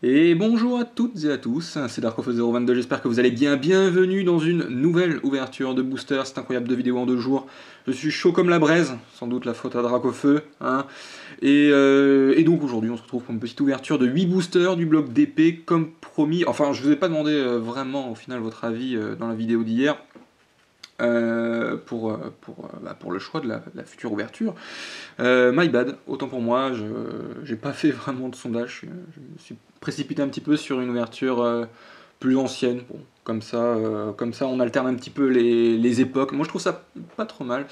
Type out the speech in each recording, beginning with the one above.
Et bonjour à toutes et à tous, c'est Darkofeu022, j'espère que vous allez bien. Bienvenue dans une nouvelle ouverture de booster, c'est incroyable, 2 vidéos en 2 jours. Je suis chaud comme la braise, sans doute la faute à Dracofeu. Hein. Et donc aujourd'hui on se retrouve pour une petite ouverture de 8 boosters du bloc d'épée comme promis. Enfin je vous ai pas demandé vraiment au final votre avis dans la vidéo d'hier. Pour le choix de la future ouverture. My bad, autant pour moi, je j'ai pas fait vraiment de sondage, je me suis précipité un petit peu sur une ouverture plus ancienne. Bon, comme ça on alterne un petit peu les époques. Moi je trouve ça pas trop mal.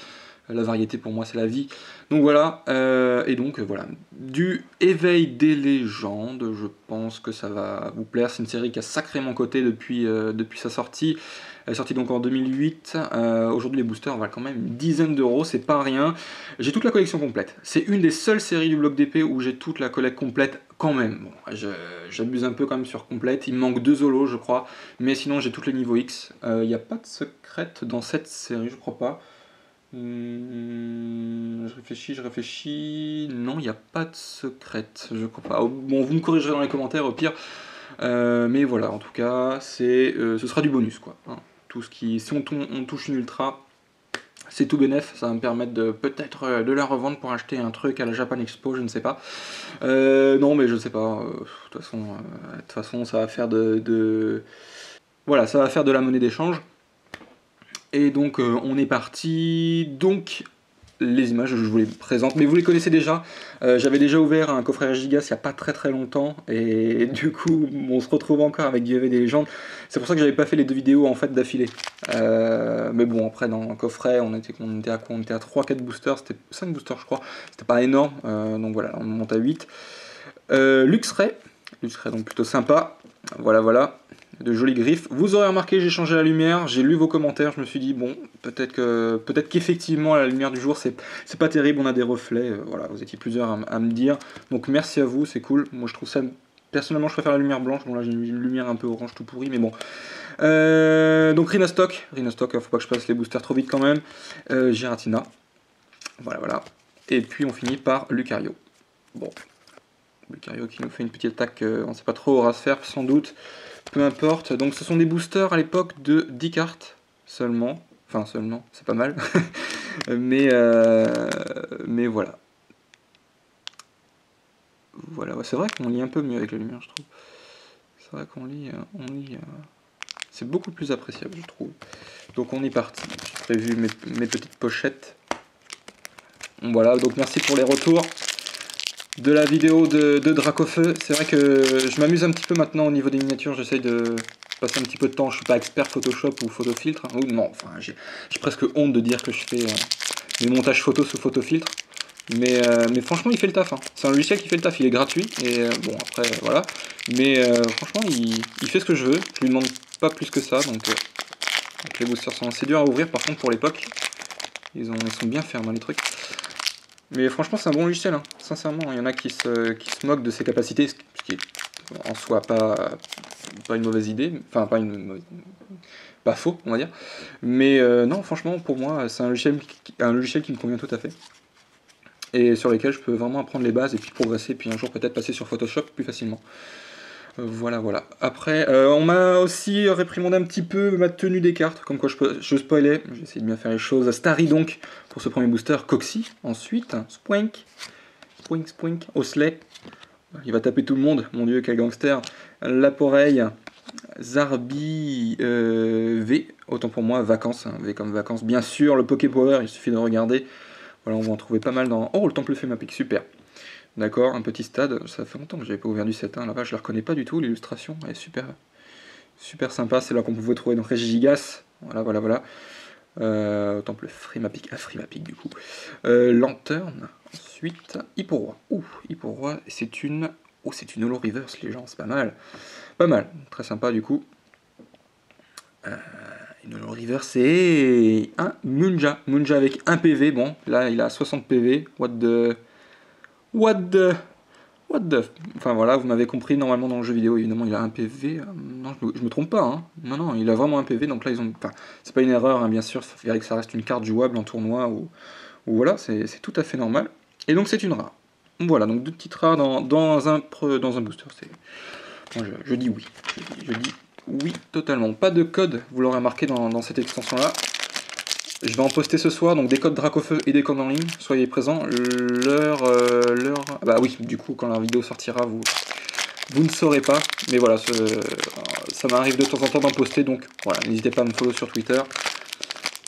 La variété pour moi c'est la vie. Donc voilà, voilà. Du Éveil des légendes, je pense que ça va vous plaire. C'est une série qui a sacrément coté depuis sa sortie. Elle est sortie donc en 2008. Aujourd'hui les boosters valent quand même une dizaine d'euros, c'est pas rien. J'ai toute la collection complète. C'est une des seules séries du bloc d'épée où j'ai toute la collecte complète quand même. Bon, j'abuse un peu quand même sur complète. Il me manque 2 holos je crois. Mais sinon j'ai tous les niveaux X. Il n'y a pas de secrète dans cette série, je crois pas. Je réfléchis. Non, il n'y a pas de secrète, je crois pas. Bon, vous me corrigerez dans les commentaires au pire. Mais voilà, en tout cas, ce sera du bonus quoi. Hein. Tout ce qui, si on touche une ultra, c'est tout bénef. Ça va me permettre de peut-être de la revendre pour acheter un truc à la Japan Expo, je ne sais pas. Non, mais je sais pas. De toute façon, ça va faire voilà, ça va faire de la monnaie d'échange. Et donc on est parti. Donc les images, je vous les présente, mais vous les connaissez déjà. J'avais déjà ouvert un coffret Gigas il n'y a pas très longtemps, et du coup, on se retrouve encore avec du EV des légendes. C'est pour ça que j'avais pas fait les 2 vidéos en fait d'affilée. Mais bon, après dans le coffret, on était à quoi? On était à 3-4 boosters, c'était 5 boosters je crois. C'était pas énorme, donc voilà, on monte à 8. Luxray, donc plutôt sympa. Voilà, de jolies griffes. Vous aurez remarqué, j'ai changé la lumière, j'ai lu vos commentaires, je me suis dit, bon, peut-être qu'effectivement, la lumière du jour, c'est pas terrible, on a des reflets, voilà, vous étiez plusieurs à me dire. Donc merci à vous, c'est cool. Moi, je trouve ça, personnellement, je préfère la lumière blanche. Bon, là, j'ai une lumière un peu orange tout pourri, mais bon. Donc Rhinostock, faut pas que je passe les boosters trop vite quand même. Giratina, voilà. Et puis, on finit par Lucario. Bon, Lucario qui nous fait une petite attaque, on sait pas trop, aura se faire sans doute. Peu importe, donc ce sont des boosters à l'époque de 10 cartes seulement. Enfin seulement, c'est pas mal. mais voilà. Voilà, ouais, c'est vrai qu'on lit un peu mieux avec la lumière, je trouve. C'est vrai qu'on lit, c'est beaucoup plus appréciable, je trouve. Donc on est parti. J'ai prévu mes petites pochettes. Voilà, donc merci pour les retours de la vidéo de Dracofeu. C'est vrai que je m'amuse un petit peu maintenant au niveau des miniatures, j'essaye de passer un petit peu de temps. Je suis pas expert Photoshop ou photofiltre, hein. Ou non, enfin j'ai presque honte de dire que je fais mes montages photos sous photofiltre. Mais franchement il fait le taf, hein. C'est un logiciel qui fait le taf, il est gratuit, et bon après voilà. Mais franchement il fait ce que je veux, je lui demande pas plus que ça, donc les boosters sont assez durs à ouvrir par contre pour l'époque. Ils sont bien fermes, hein, les trucs. Mais franchement, c'est un bon logiciel, hein. Sincèrement. Il y en a qui se moquent de ses capacités, ce qui est en soi pas une mauvaise idée, enfin pas faux, on va dire. Mais non, franchement, pour moi, c'est un logiciel qui me convient tout à fait. Et sur lequel je peux vraiment apprendre les bases et puis progresser, puis un jour peut-être passer sur Photoshop plus facilement. Voilà. Après, on m'a aussi réprimandé un petit peu ma tenue des cartes, comme quoi je spoilais, j'ai essayé de bien faire les choses. Starry donc, pour ce premier booster, Coxy, ensuite, Spoink, Osley, il va taper tout le monde, mon dieu, quel gangster. Laporeille, Zarbi, V, autant pour moi, vacances, hein, V comme vacances, bien sûr, le Poképower, il suffit de regarder. Voilà, on va en trouver pas mal dans... Oh, le Temple Fémapique, super. D'accord, un petit stade, ça fait longtemps que j'avais pas ouvert du 7-1, là-bas je la reconnais pas du tout, l'illustration, elle est super sympa, c'est là qu'on pouvait trouver dans Régigigas, voilà. Temple Frimapic, du coup. Lanterne, ensuite, Hipporoi. Hipporoi, c'est une holo reverse, les gens, c'est pas mal. Pas mal, très sympa du coup. Une holo reverse, c'est un Munja avec 1 PV, bon, là il a 60 PV, what the... Enfin voilà, vous m'avez compris, normalement dans le jeu vidéo, évidemment, il a 1 PV. Non, je me trompe pas, hein. Non, il a vraiment 1 PV, donc là, ils ont... Enfin, c'est pas une erreur, hein, bien sûr, il faudrait que ça reste une carte jouable en tournoi, ou voilà, c'est tout à fait normal. Et donc c'est une rare. Voilà, donc 2 petites rares dans un booster, Moi, je dis oui. Je dis oui, totalement. Pas de code, vous l'aurez remarqué dans cette extension-là. Je vais en poster ce soir, donc des codes Dracofeu et des codes en ligne. Soyez présents. Bah oui, du coup, quand la vidéo sortira, vous ne saurez pas. Mais voilà, ça m'arrive de temps en temps d'en poster, donc voilà, n'hésitez pas à me follow sur Twitter.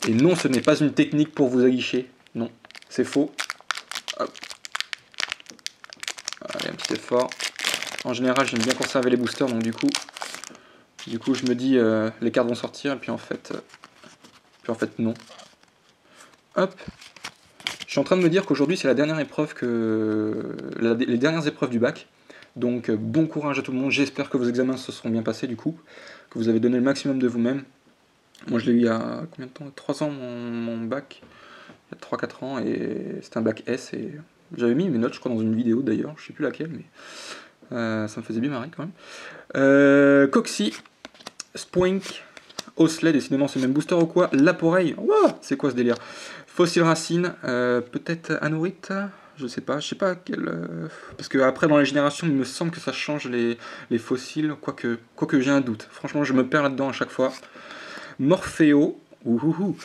Et non, ce n'est pas une technique pour vous aguicher. Non, c'est faux. Hop. Allez, un petit effort. En général, j'aime bien conserver les boosters, donc du coup je me dis les cartes vont sortir, et puis en fait non. Hop. Je suis en train de me dire qu'aujourd'hui c'est la dernière épreuve les dernières épreuves du bac. Donc bon courage à tout le monde. J'espère que vos examens se seront bien passés du coup, que vous avez donné le maximum de vous-même. Moi je l'ai eu il y a combien de temps 3 ans mon bac. Il y a 3-4 ans, et c'était un bac S, et j'avais mis mes notes, je crois, dans une vidéo d'ailleurs, je sais plus laquelle, mais ça me faisait bien marrer quand même. Coxy, Spoink, Osley, décidément c'est le même booster ou quoi. Laporeille, wow, c'est quoi ce délire? Fossile Racine, peut-être Anourite, je sais pas quel. Parce que après dans les générations, il me semble que ça change les fossiles, quoique j'ai un doute. Franchement, je me perds là-dedans à chaque fois. Morpheo, ouhouhou.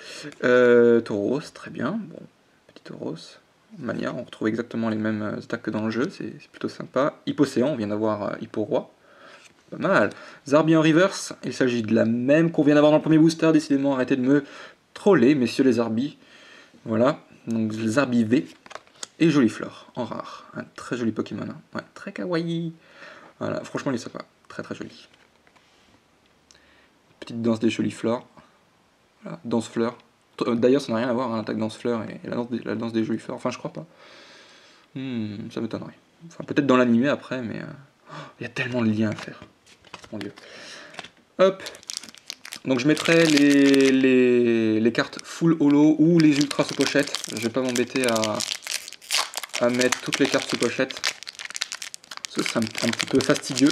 Tauros, très bien. Bon, petit Tauros. Mania, on retrouve exactement les mêmes attaques que dans le jeu, c'est plutôt sympa. Hippocéan, on vient d'avoir Hippo-Roi. Pas mal. Zarbi en reverse, il s'agit de la même qu'on vient d'avoir dans le premier booster. Décidément, arrêtez de me troller, messieurs les Zarbi. Voilà, donc Zarbi V. Et Jolifleur, en rare. Un très joli Pokémon. Hein. Ouais, très kawaii. Voilà, franchement, il est sympa. Très très joli. Petite danse des Jolifleurs. Voilà, danse-fleur. D'ailleurs, ça n'a rien à voir, hein, l'attaque danse-fleur et la danse des Jolifleurs. Enfin, je crois pas. Ça m'étonnerait. Enfin, peut-être dans l'animé après, mais il y a tellement de liens à faire. Mon dieu. Hop. Donc je mettrai les cartes full holo ou les ultras sous pochette. Je vais pas m'embêter à mettre toutes les cartes sous pochette. Ce serait un petit peu fastidieux.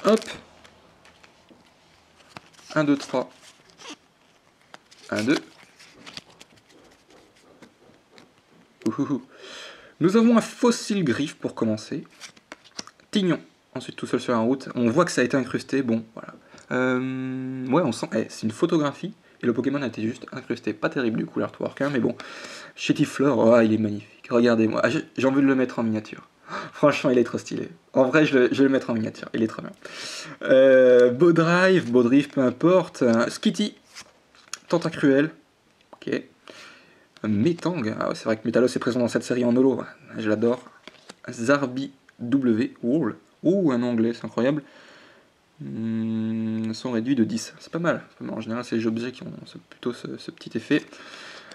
Hop. 1, 2, 3. 1, 2. Ouhouhou. Nous avons un fossile griffe pour commencer. Tignon. Ensuite tout seul sur la route. On voit que ça a été incrusté. Bon, voilà. Ouais, on sent. C'est une photographie. Et le Pokémon a été juste incrusté. Pas terrible du coup l'artwork, hein, mais bon. Chétifleur, oh, il est magnifique. Regardez-moi. J'ai envie de le mettre en miniature. Franchement, il est trop stylé. En vrai, je vais le mettre en miniature. Il est très bien. Beau drive, peu importe. Skitty. Tentacruel. Ok. Metang. Ah ouais, c'est vrai que Metalos est présent dans cette série en holo. Je l'adore. Zarbi W. Wall. Ouh, un anglais, c'est incroyable. Sont réduits de 10. C'est pas mal. En général, c'est les objets qui ont plutôt ce petit effet.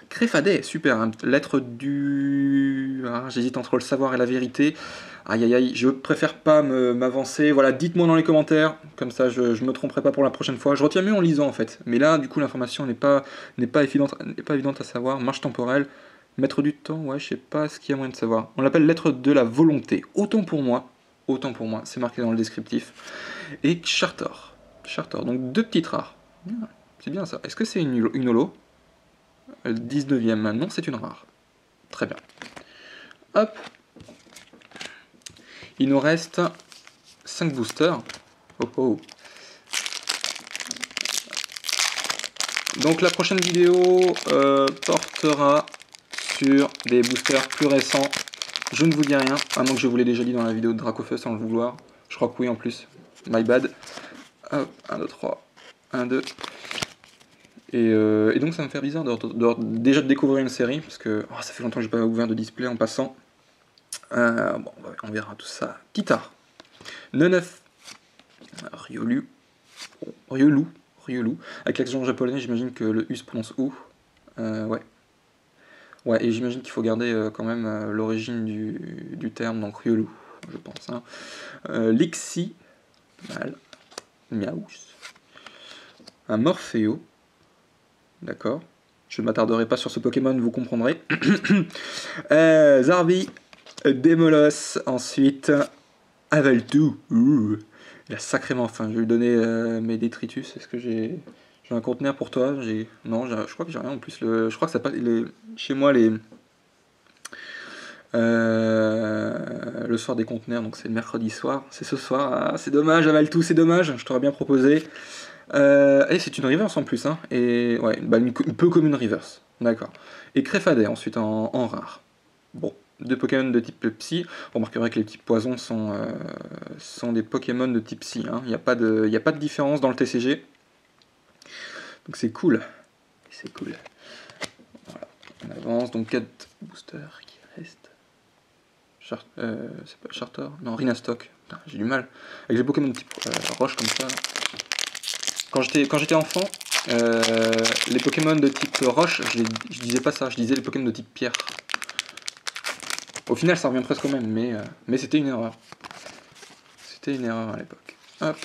Créfadet, super. Hein. Lettre du... Ah, j'hésite entre le savoir et la vérité. Aïe aïe aïe, je préfère pas m'avancer. Voilà, dites-moi dans les commentaires. Comme ça, je me tromperai pas pour la prochaine fois. Je retiens mieux en lisant en fait. Mais là, du coup, l'information n'est pas évidente à savoir. Marche temporelle. Maître du temps, ouais, je sais pas ce qu'il y a moyen de savoir. On l'appelle lettre de la volonté. Autant pour moi, c'est marqué dans le descriptif. Et Chartor. Donc 2 petites rares. C'est bien ça. Est-ce que c'est une holo? 19ème, non, c'est une rare. Très bien. Hop. Il nous reste 5 boosters. Oh oh. Donc la prochaine vidéo portera sur des boosters plus récents. Je ne vous dis rien, à moins que je vous l'ai déjà dit dans la vidéo de Dracofeu sans le vouloir. Je crois que oui en plus. My bad. Hop, 1, 2, 3. 1, 2. Et donc ça me fait bizarre déjà de découvrir une série, parce que ça fait longtemps que j'ai pas ouvert de display en passant. Bon, on verra tout ça. Guitare. Neneuf. Ryolu. Avec l'accent japonais, j'imagine que le U se prononce OU. Ouais. Ouais, et j'imagine qu'il faut garder quand même l'origine du terme, donc Ryolu, je pense. Hein. Lixi. Mal. Miaous. Un Morpheo. D'accord. Je ne m'attarderai pas sur ce Pokémon, vous comprendrez. Zarbi, Démolos, ensuite Aveltu. Il a sacrément faim. Je vais lui donner mes détritus. Est-ce que j'ai un conteneur pour toi? Non, je crois que j'ai rien en plus. Je crois que ça passe. Chez moi, le soir des conteneurs, donc c'est le mercredi soir. C'est ce soir, ah, c'est dommage, avale tout, c'est dommage, je t'aurais bien proposé. Et c'est une reverse en plus, hein. Et ouais, bah, une peu comme une reverse, d'accord. Et Créfadet ensuite en rare. Bon, deux Pokémon de type Psy. On remarquerait que les types poisons sont des Pokémon de type Psy, hein. Il n'y a pas de différence dans le TCG. Donc c'est cool. C'est cool. Voilà. On avance, donc 4 boosters qui restent. C'est pas Charter? Non, Rhinastock. J'ai du mal. Avec les Pokémon de type roche comme ça. Quand j'étais enfant, les Pokémon de type roche, je disais pas ça, je disais les Pokémon de type pierre. Au final, ça revient presque au même, mais c'était une erreur. C'était une erreur à l'époque. Hop.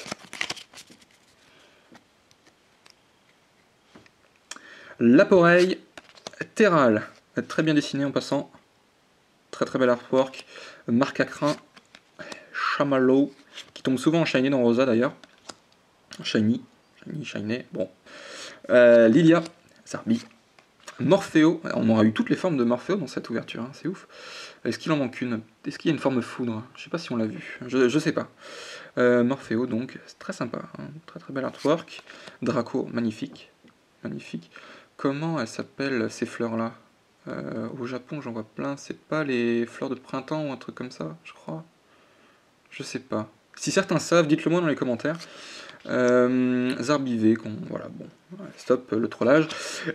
Laporeille, Terral, très bien dessiné en passant. Très très bel artwork. Marcacrin, Chamallow, qui tombe souvent en shiny dans Rosa d'ailleurs. Shiny, shiny, bon. Lilia, Zarbi, Morpheo, on aura eu toutes les formes de Morpheo dans cette ouverture, hein, c'est ouf. Est-ce qu'il en manque une? Est-ce qu'il y a une forme foudre? Je sais pas si on l'a vu, je sais pas. Morpheo donc, c'est très sympa, hein. Très très bel artwork. Draco, magnifique, magnifique. Comment elles s'appellent ces fleurs là? Au Japon j'en vois plein, c'est pas les fleurs de printemps ou un truc comme ça, je crois. Je sais pas. Si certains savent, dites-le moi dans les commentaires. Zarbivé, voilà, bon, stop le trollage.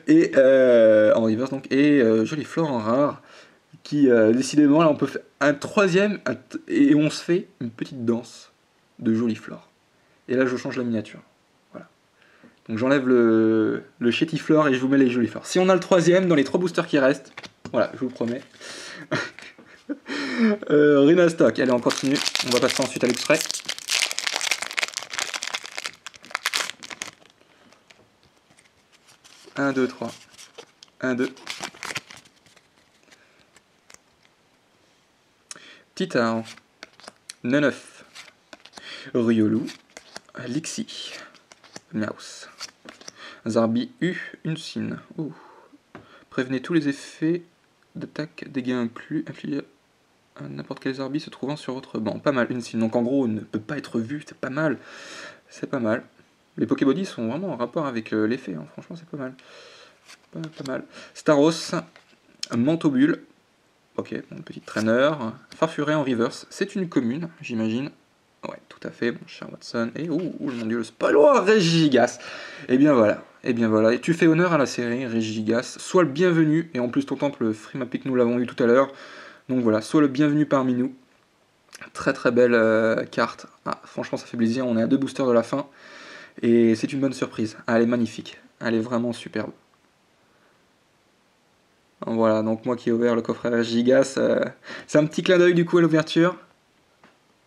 Et en reverse donc, et Jolie Flore en rare, qui décidément là on peut faire un troisième, et on se fait une petite danse de Jolie Flore. Et là je change la miniature. Voilà. Donc j'enlève le Chétiflore et je vous mets les Jolies Flores. Si on a le troisième dans les 3 boosters qui restent, voilà, je vous le promets. Rhinastock, allez on continue, on va passer ensuite à l'extrait. 1, 2, 3. 1, 2. Titard. Neneuf. Riolu. Lixi. Miaus. Zarbi U. Unsine. Oh. Prévenez tous les effets d'attaque, dégâts inclus, infligés à n'importe quel Zarbi se trouvant sur votre banc. Pas mal, Unsine. Donc en gros, ne peut pas être vu, c'est pas mal. C'est pas mal. Les Pokébodies sont vraiment en rapport avec l'effet, hein. Franchement c'est pas mal. Pas mal. Staros. Mantobule. Ok, mon petit traîneur. Farfuré en reverse. C'est une commune, j'imagine. Ouais, tout à fait, mon cher Watson. Et mon dieu, le spoil. Oh, Régigigas. Et bien voilà. Et bien voilà. Et tu fais honneur à la série, Régigigas. Sois le bienvenu. Et en plus, ton temple Frimapic, nous l'avons eu tout à l'heure. Donc voilà, sois le bienvenu parmi nous. Très très belle carte. Ah, franchement, ça fait plaisir. On est à 2 boosters de la fin. Et c'est une bonne surprise. Ah, elle est magnifique. Elle est vraiment superbe. Voilà, donc moi qui ai ouvert le coffret Gigas, c'est un petit clin d'œil du coup à l'ouverture.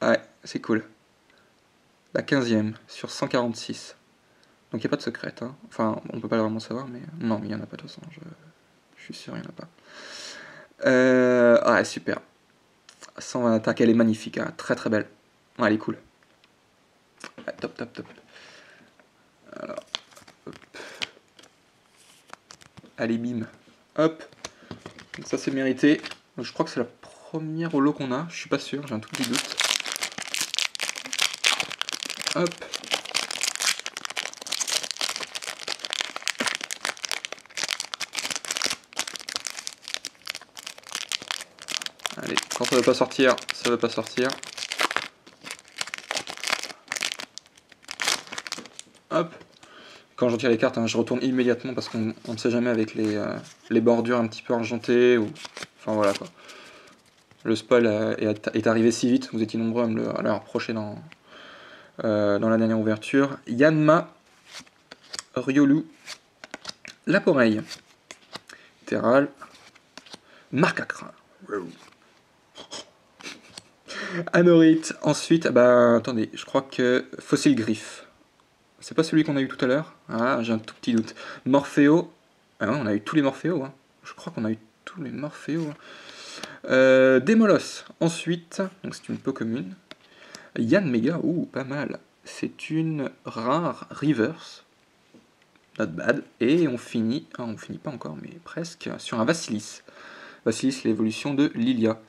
Ouais, c'est cool. La 15e sur 146. Donc il n'y a pas de secret, hein. Enfin, on peut pas vraiment savoir, mais non, mais il n'y en a pas de toute façon, je suis sûr, il n'y en a pas. Ouais, super. 120 attaques, elle est magnifique, hein. Très très belle. Ouais, elle est cool. Ouais, top, top, top. Alors, hop. Allez, bim. Hop. Donc ça c'est mérité. Donc, je crois que c'est la première holo qu'on a, je suis pas sûr, j'ai un tout petit doute. Hop. Allez, quand ça veut pas sortir, ça veut pas sortir. Hop. Quand j'en tire les cartes, hein, je retourne immédiatement parce qu'on ne sait jamais avec les bordures un petit peu argentées ou... Enfin voilà quoi. Le spoil est arrivé si vite, vous étiez nombreux à le reprocher dans la dernière ouverture. Yanma, Riolu, Laporeille, Terral, Marcacrin, Anorite, ensuite, bah attendez, je crois que Fossile Griffe. C'est pas celui qu'on a eu tout à l'heure. Ah, j'ai un tout petit doute. Morpheo. Ah ouais, on a eu tous les Morphéos. Hein. Je crois qu'on a eu tous les Morphéos. Démolos. Ensuite, donc c'est une peu commune. Yann Mega. Ouh, pas mal. C'est une rare reverse. Not bad. Et on finit. Ah, on finit pas encore, mais presque. Sur un Vassilis. Vassilis, l'évolution de Lilia.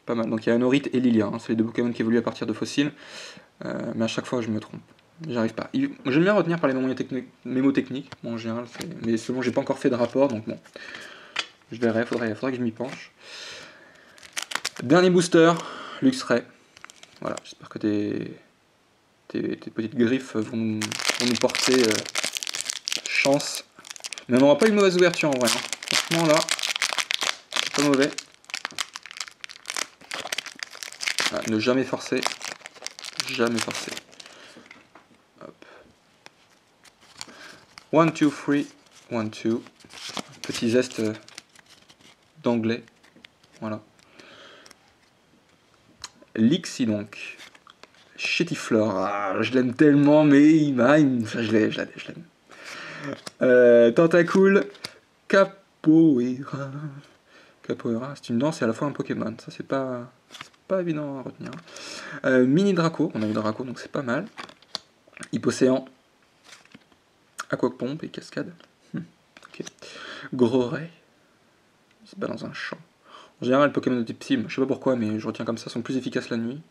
Pas mal. Donc il y a Anorith et Lilia, hein. C'est les deux Pokémon qui évoluent à partir de fossiles. Mais à chaque fois je me trompe. J'arrive pas. J'aime bien retenir par les mémos techniques. Bon, en général, mais selon j'ai pas encore fait de rapport, donc bon. Je verrai, faudrait que je m'y penche. Dernier booster, Luxray. Voilà, j'espère que tes petites griffes vont nous porter chance. Mais on n'aura pas une mauvaise ouverture en vrai. Hein. Franchement là, c'est pas mauvais. Voilà, ne jamais forcer. Jamais forcer. Hop. 1, 2, 3, 1, 2. Petit zeste d'anglais. Voilà. Lixie donc. Chetiflore. Ah, je l'aime tellement, mais je l'aime. Tentacool. Capoeira. Capoeira, c'est une danse et à la fois un Pokémon. Ça, c'est pas évident à retenir. Mini Draco. On a eu Draco, donc c'est pas mal. Hypocéan. Aquapompe et Cascade. Ok. Gros Ray. Il se bat dans un champ. En général, les Pokémon de type Psy, je sais pas pourquoi, mais je retiens comme ça, sont plus efficaces la nuit.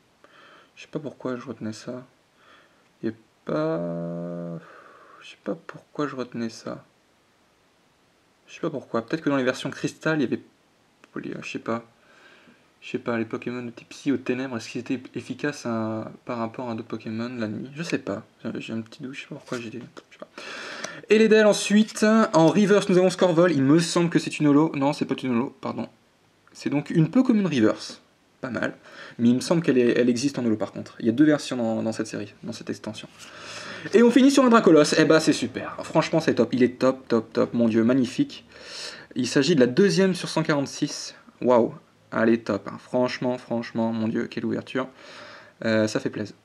Je sais pas pourquoi je retenais ça. Et pas... Je sais pas pourquoi je retenais ça. Je sais pas pourquoi. Peut-être que dans les versions cristal, il y avait... Je sais pas. Je sais pas, les Pokémon de type Psy aux ténèbres, est-ce qu'ils étaient efficaces par rapport à d'autres Pokémon la nuit? Je sais pas. J'ai un petit doute, je sais pas pourquoi j'ai... Je sais pas. Et les Dell ensuite. En reverse, nous avons Scorvol. Il me semble que c'est une holo. Non, c'est pas une holo, pardon. C'est donc une Pokémon reverse. Pas mal. Mais il me semble qu'elle existe en holo par contre. Il y a deux versions dans cette série, dans cette extension. Et on finit sur un Dracolos. Eh bah c'est super. Franchement c'est top. Il est top, top, top. Mon dieu, magnifique. Il s'agit de la deuxième sur 146. Waouh. Elle est top. Hein. Franchement, mon dieu, quelle ouverture. Ça fait plaisir.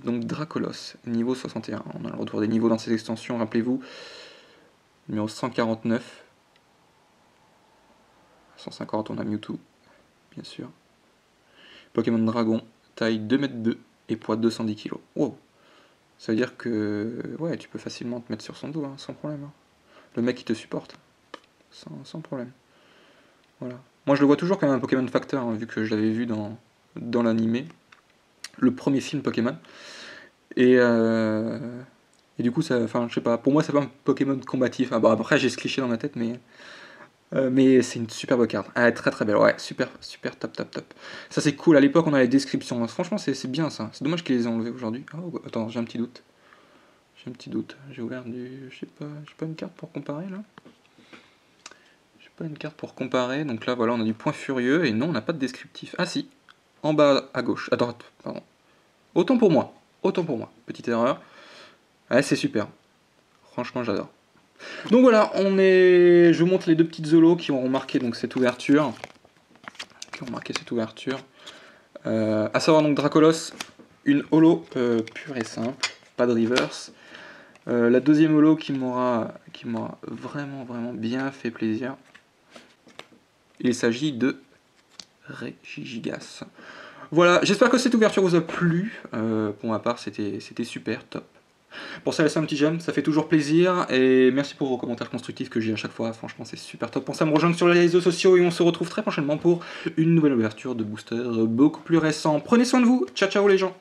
Donc Dracolos, niveau 61. On a le retour des niveaux dans cette extension, rappelez-vous. Numéro 149. 150, on a Mewtwo, bien sûr. Pokémon Dragon, taille 2m2 et poids 210 kg. Wow. Ça veut dire que ouais, tu peux facilement te mettre sur son dos, hein, sans problème. Hein. Le mec, il te supporte. Sans problème. Voilà. Moi, je le vois toujours comme un Pokémon Factor, hein, vu que je l'avais vu dans l'animé. Le premier film Pokémon. Et du coup, ça, enfin, je sais pas, pour moi, c'est pas un Pokémon combatif. Ah, bon, après, j'ai ce cliché dans ma tête, mais c'est une superbe carte. Ah, très très belle, ouais, super, super, top, top, top. Ça, c'est cool. À l'époque, on a les descriptions. Franchement, c'est bien ça. C'est dommage qu'ils les aient enlevés aujourd'hui. Oh, attends, j'ai un petit doute. J'ai ouvert du. Je sais pas, j'ai pas une carte pour comparer là. J'ai pas une carte pour comparer. Donc là, voilà, on a du point furieux. Et non, on n'a pas de descriptif. Ah, si. En bas à gauche. À droite, pardon. Autant pour moi. Petite erreur. Ouais, c'est super. Franchement, j'adore. Donc voilà, je vous montre les deux petites zolos qui ont marqué donc cette ouverture. À savoir donc Dracolos, une holo pure et simple, pas de reverse. La deuxième holo qui m'aura vraiment bien fait plaisir. Il s'agit de Regigigas. Voilà, j'espère que cette ouverture vous a plu. Pour ma part, c'était super, top. Pensez à laisser un petit j'aime, ça fait toujours plaisir. Et merci pour vos commentaires constructifs que j'ai à chaque fois. Franchement, c'est super top. Pensez à me rejoindre sur les réseaux sociaux et on se retrouve très prochainement pour une nouvelle ouverture de booster beaucoup plus récent. Prenez soin de vous. Ciao, ciao les gens.